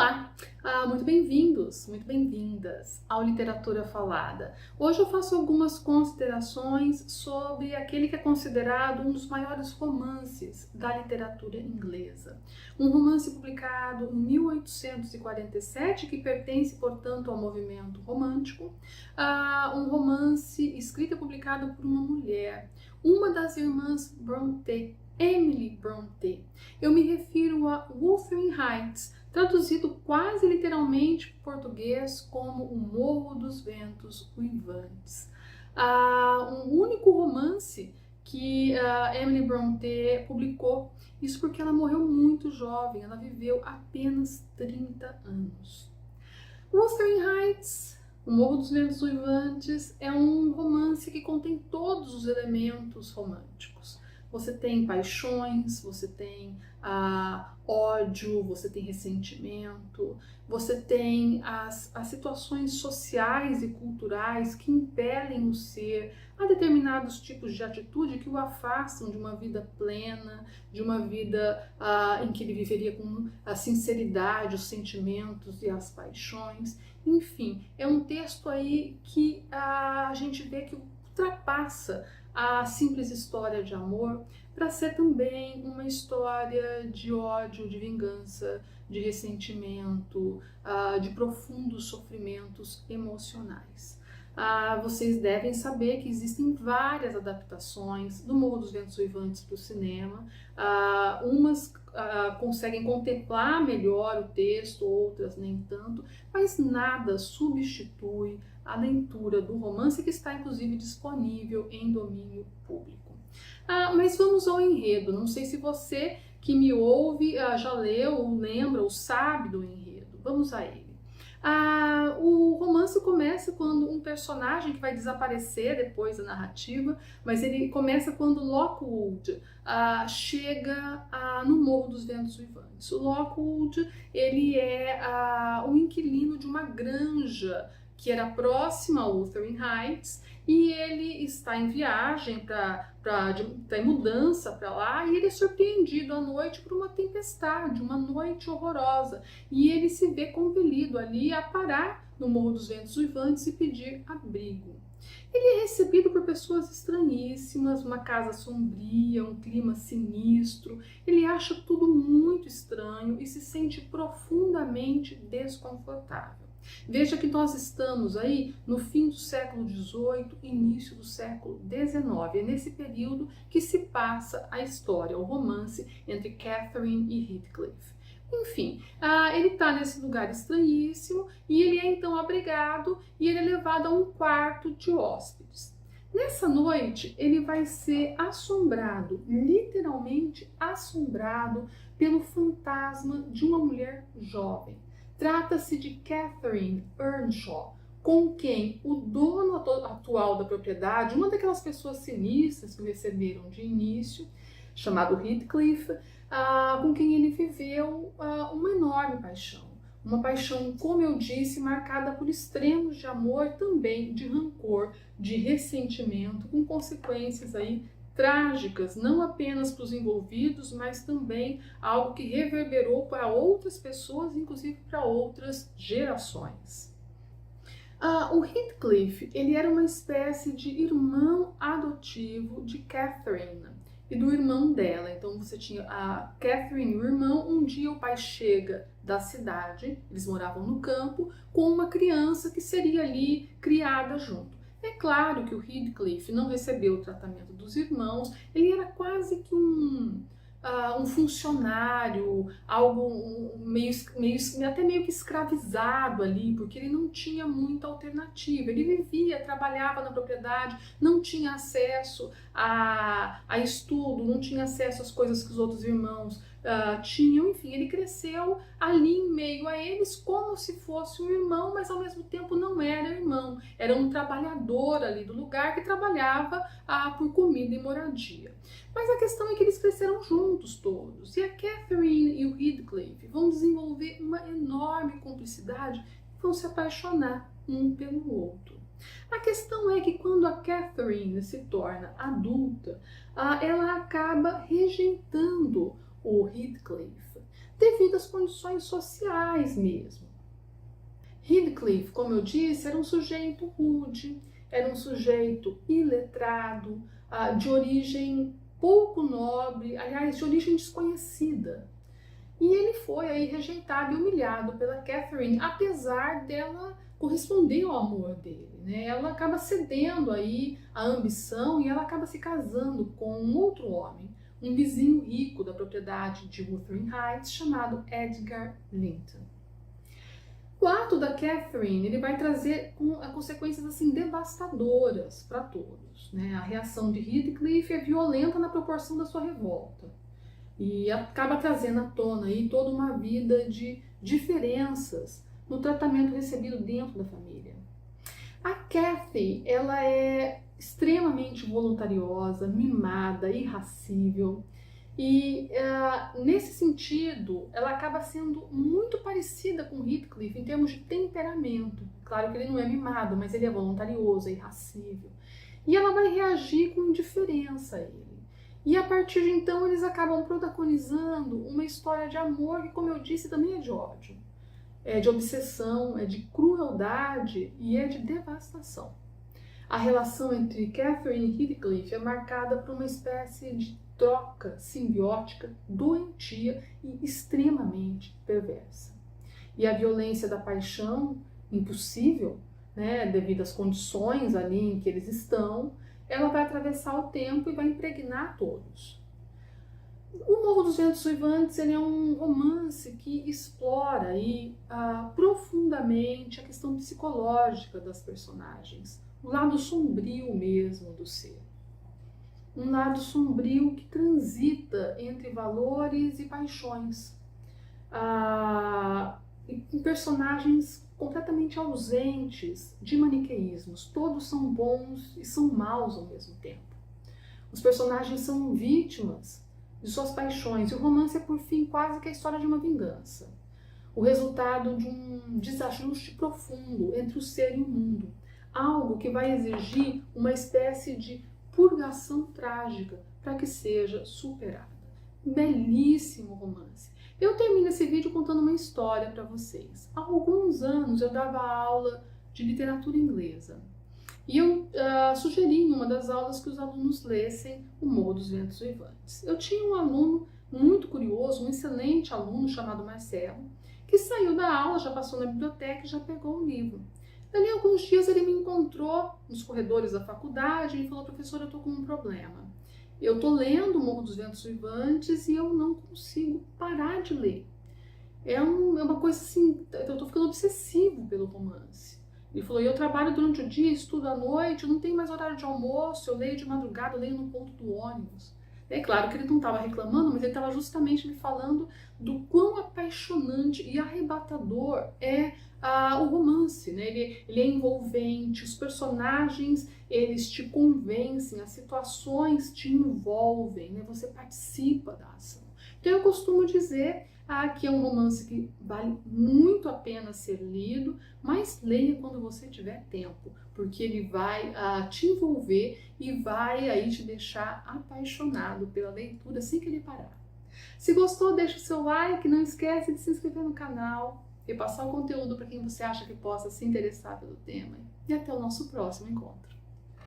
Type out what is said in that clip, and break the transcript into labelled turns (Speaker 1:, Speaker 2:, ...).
Speaker 1: Olá, muito bem-vindos, muito bem-vindas ao Literatura Falada. Hoje eu faço algumas considerações sobre aquele que é considerado um dos maiores romances da literatura inglesa. Um romance publicado em 1847 que pertence, portanto, ao movimento romântico. Um romance escrito e publicado por uma mulher, uma das irmãs Brontë, Emily Brontë. Eu me refiro a Wuthering Heights, traduzido quase literalmente para o português como O Morro dos Ventos Uivantes. Um único romance que Emily Brontë publicou, isso porque ela morreu muito jovem, ela viveu apenas 30 anos. Wuthering Heights, O Morro dos Ventos Uivantes, é um romance que contém todos os elementos românticos. Você tem paixões, você tem ódio, você tem ressentimento, você tem as situações sociais e culturais que impelem o ser a determinados tipos de atitude que o afastam de uma vida plena, de uma vida em que ele viveria com a sinceridade, os sentimentos e as paixões. Enfim, é um texto aí que a gente vê que ultrapassa a simples história de amor para ser também uma história de ódio, de vingança, de ressentimento, de profundos sofrimentos emocionais. Vocês devem saber que existem várias adaptações do Morro dos Ventos Uivantes para o cinema. Umas conseguem contemplar melhor o texto, outras nem tanto, mas nada substitui a leitura do romance, que está inclusive disponível em domínio público. Mas vamos ao enredo. Não sei se você que me ouve já leu, ou lembra, ou sabe do enredo. Vamos a ele. O romance começa quando um personagem que vai desaparecer depois da narrativa, mas ele começa quando Lockwood chega no Morro dos Ventos Uivantes. O Lockwood, ele é um inquilino de uma granja que era próxima a Wuthering Heights, e ele está em viagem, em mudança para lá, e ele é surpreendido à noite por uma tempestade, uma noite horrorosa, e ele se vê compelido ali a parar no Morro dos Ventos Uivantes e pedir abrigo. Ele é recebido por pessoas estranhíssimas, uma casa sombria, um clima sinistro, ele acha tudo muito estranho e se sente profundamente desconfortável. Veja que nós estamos aí no fim do século XVIII, início do século XIX. É nesse período que se passa a história, o romance entre Catherine e Heathcliff. Enfim, ele está nesse lugar estranhíssimo e ele é então abrigado e ele é levado a um quarto de hóspedes. Nessa noite, ele vai ser assombrado, literalmente assombrado, pelo fantasma de uma mulher jovem. Trata-se de Catherine Earnshaw, com quem o dono atual da propriedade, uma daquelas pessoas sinistras que o receberam de início, chamado Heathcliff, com quem ele viveu uma enorme paixão. Uma paixão, como eu disse, marcada por extremos de amor, também de rancor, de ressentimento, com consequências aí trágicas, não apenas para os envolvidos, mas também algo que reverberou para outras pessoas, inclusive para outras gerações. O Heathcliff, ele era uma espécie de irmão adotivo de Catherine e do irmão dela. Então você tinha a Catherine e o irmão. Um dia o pai chega da cidade, eles moravam no campo, com uma criança que seria ali criada junto. É claro que o Heathcliff não recebeu o tratamento dos irmãos, ele era quase que um funcionário, algo até meio que escravizado ali, porque ele não tinha muita alternativa. Ele vivia, trabalhava na propriedade, não tinha acesso a estudo, não tinha acesso às coisas que os outros irmãos tinham. Enfim, ele cresceu ali em meio a eles como se fosse um irmão, mas ao mesmo tempo não era irmão, era um trabalhador ali do lugar que trabalhava por comida e moradia. Mas a questão é que eles cresceram juntos todos, e a Catherine e o Heathcliff vão desenvolver uma enorme cumplicidade e vão se apaixonar um pelo outro. A questão é que quando a Catherine se torna adulta, ela acaba rejeitando o Heathcliff. devido às condições sociais mesmo. Heathcliff, como eu disse, era um sujeito rude, era um sujeito iletrado, de origem pouco nobre, aliás, de origem desconhecida. E ele foi aí rejeitado e humilhado pela Catherine, apesar dela corresponder ao amor dele, né? Ela acaba cedendo aí à ambição e ela acaba se casando com um outro homem, um vizinho rico da propriedade de Wuthering Heights, chamado Edgar Linton. O ato da Catherine ele vai trazer consequências assim devastadoras para todos, né? A reação de Heathcliff é violenta na proporção da sua revolta e acaba trazendo à tona aí toda uma vida de diferenças no tratamento recebido dentro da família. A Cathy, ela é extremamente voluntariosa, mimada, irracível. E nesse sentido, ela acaba sendo muito parecida com Heathcliff em termos de temperamento. Claro que ele não é mimado, mas ele é voluntarioso, é irracível. E ela vai reagir com indiferença a ele. E a partir de então, eles acabam protagonizando uma história de amor que, como eu disse, também é de ódio. É de obsessão, é de crueldade e é de devastação. A relação entre Catherine e Heathcliff é marcada por uma espécie de troca simbiótica, doentia e extremamente perversa. E a violência da paixão, impossível, né, devido às condições ali em que eles estão, ela vai atravessar o tempo e vai impregnar todos. O Morro dos Ventos Uivantes ele é um romance que explora aí, profundamente a questão psicológica das personagens, o lado sombrio mesmo do ser. Um lado sombrio que transita entre valores e paixões. E personagens completamente ausentes de maniqueísmos. Todos são bons e são maus ao mesmo tempo. Os personagens são vítimas de suas paixões. E o romance é, por fim, quase que a história de uma vingança. O resultado de um desajuste profundo entre o ser e o mundo. Algo que vai exigir uma espécie de purgação trágica para que seja superada. Belíssimo romance. Eu termino esse vídeo contando uma história para vocês. Há alguns anos eu dava aula de literatura inglesa e eu sugeri em uma das aulas que os alunos lessem O Morro dos Ventos Uivantes. Eu tinha um aluno muito curioso, um excelente aluno chamado Marcelo, que saiu da aula, já passou na biblioteca e já pegou o livro. Dali a alguns dias ele me encontrou nos corredores da faculdade e falou: professora, eu estou com um problema. Eu estou lendo O Morro dos Ventos Uivantes e eu não consigo parar de ler. É uma coisa assim, eu estou ficando obsessivo pelo romance. Ele falou: eu trabalho durante o dia, estudo à noite, eu não tenho mais horário de almoço, eu leio de madrugada, eu leio no ponto do ônibus. É claro que ele não estava reclamando, mas ele estava justamente me falando do quão apaixonante e arrebatador é o romance, né? Ele é envolvente, os personagens eles te convencem, as situações te envolvem, né? Você participa da ação. Então eu costumo dizer que é um romance que vale muito a pena ser lido, mas leia quando você tiver tempo, porque ele vai te envolver e vai aí te deixar apaixonado pela leitura assim que ele parar. Se gostou, deixa o seu like, não esquece de se inscrever no canal e passar o conteúdo para quem você acha que possa se interessar pelo tema. E até o nosso próximo encontro.